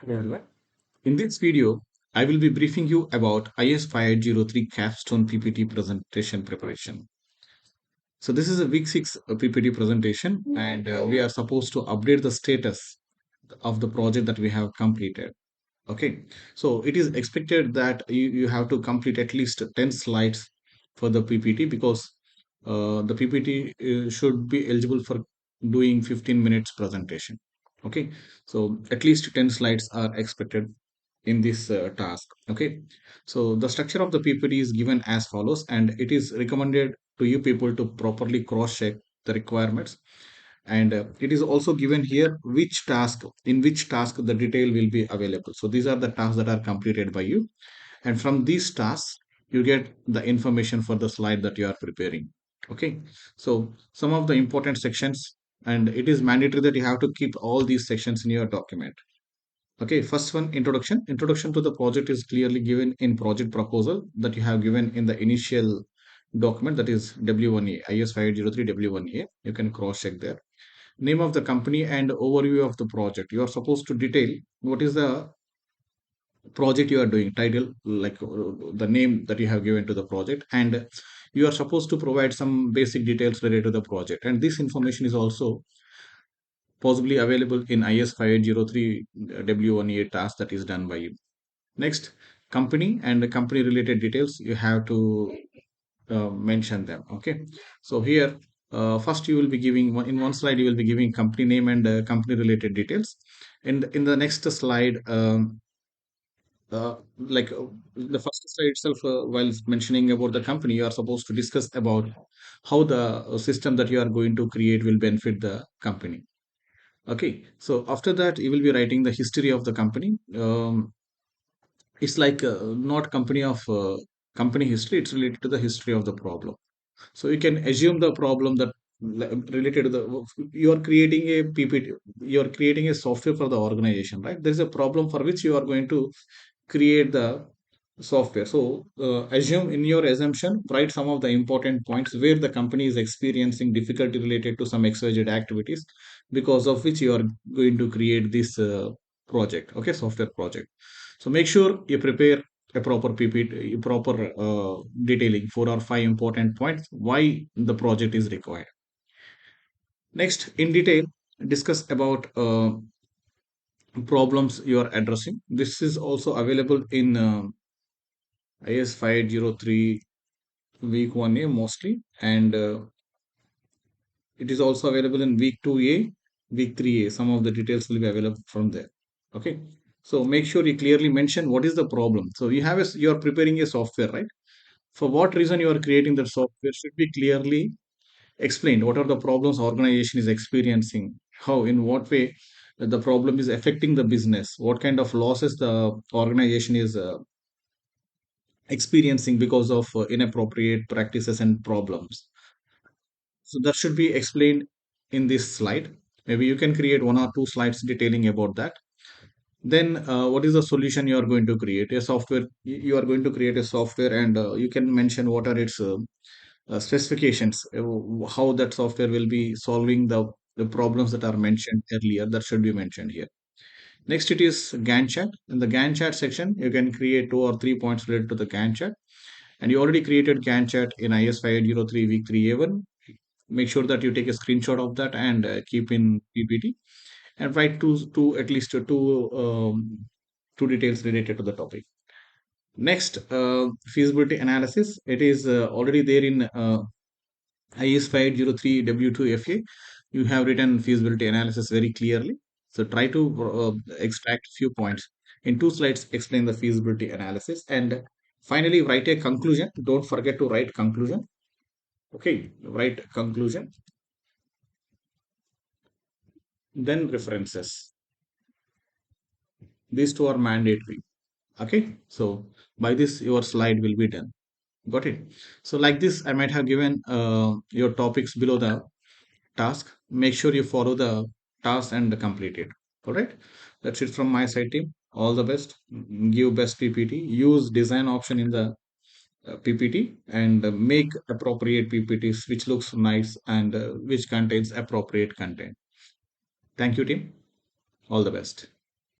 Hello everyone. In this video, I will be briefing you about IS5803 capstone PPT presentation preparation. So this is a week 6 PPT presentation and we are supposed to update the status of the project that we have completed. Okay, so it is expected that you have to complete at least 10 slides for the PPT because the PPT should be eligible for doing 15 minutes presentation. Okay, so at least 10 slides are expected in this task. Okay, so the structure of the PPT is given as follows, and it is recommended to you people to properly cross check the requirements, and it is also given here which task the detail will be available. So these are the tasks that are completed by you, and from these tasks you get the information for the slide that you are preparing. Okay, so some of the important sections, and it is mandatory that you have to keep all these sections in your document. Okay, first one, introduction to the project is clearly given in project proposal that you have given in the initial document, that is W1A, IS5803 W1A. You can cross check there. Name of the company and overview of the project. You are supposed to detail what is the project you are doing, title, like the name that you have given to the project, and you are supposed to provide some basic details related to the project. And this information is also possibly available in IS5803 W1A task that is done by you. Next, company and the company related details, you have to mention them. Okay, so here first you will be giving in one slide you will be giving company name and company related details, and in the next slide the first slide itself, while mentioning about the company, you are supposed to discuss about how the system that you are going to create will benefit the company. Okay, so after that you will be writing the history of the company. It's like not company of company history, it's related to the history of the problem. So you can assume the problem that related to the, you are creating a PPT, you are creating a software for the organization, right? There is a problem for which you are going to create the software. So assume in your assumption, write some of the important points where the company is experiencing difficulty related to some XYZ activities, because of which you are going to create this project, okay, software project. So make sure you prepare a proper PPT, proper detailing 4 or 5 important points why the project is required. Next, in detail, discuss about problems you are addressing. This is also available in IS5803 week 1A mostly, and it is also available in week 2A, week 3A. Some of the details will be available from there. Okay, so make sure you clearly mention what is the problem. So you are preparing a software, right? For what reason you are creating the software should be clearly explained. What are the problems organization is experiencing? How, in what way the problem is affecting the business? What kind of losses the organization is experiencing because of inappropriate practices and problems? So that should be explained in this slide. Maybe you can create 1 or 2 slides detailing about that. Then what is the solution you are going to create? A software, you are going to create a software, and you can mention what are its specifications, how that software will be solving the problems that are mentioned earlier. That should be mentioned here. Next, it is Gantt chart. In the Gantt chart section, you can create 2 or 3 points related to the Gantt chart. And you already created Gantt chart in IS 503 week 3A1. Make sure that you take a screenshot of that and keep in PPT, and write at least two details related to the topic. Next, feasibility analysis. It is already there in IS5803 W2FA. You have written feasibility analysis very clearly. So try to extract few points. In 2 slides, explain the feasibility analysis. And finally, write a conclusion. Don't forget to write conclusion. Okay, write conclusion. Then references. These two are mandatory. Okay, so by this, your slide will be done. Got it? So like this, I might have given your topics below the task. Make sure you follow the task and complete it. All right. That's it from my side, team. All the best. Give best PPT. Use design option in the PPT, and make appropriate PPTs which looks nice and which contains appropriate content. Thank you, team. All the best.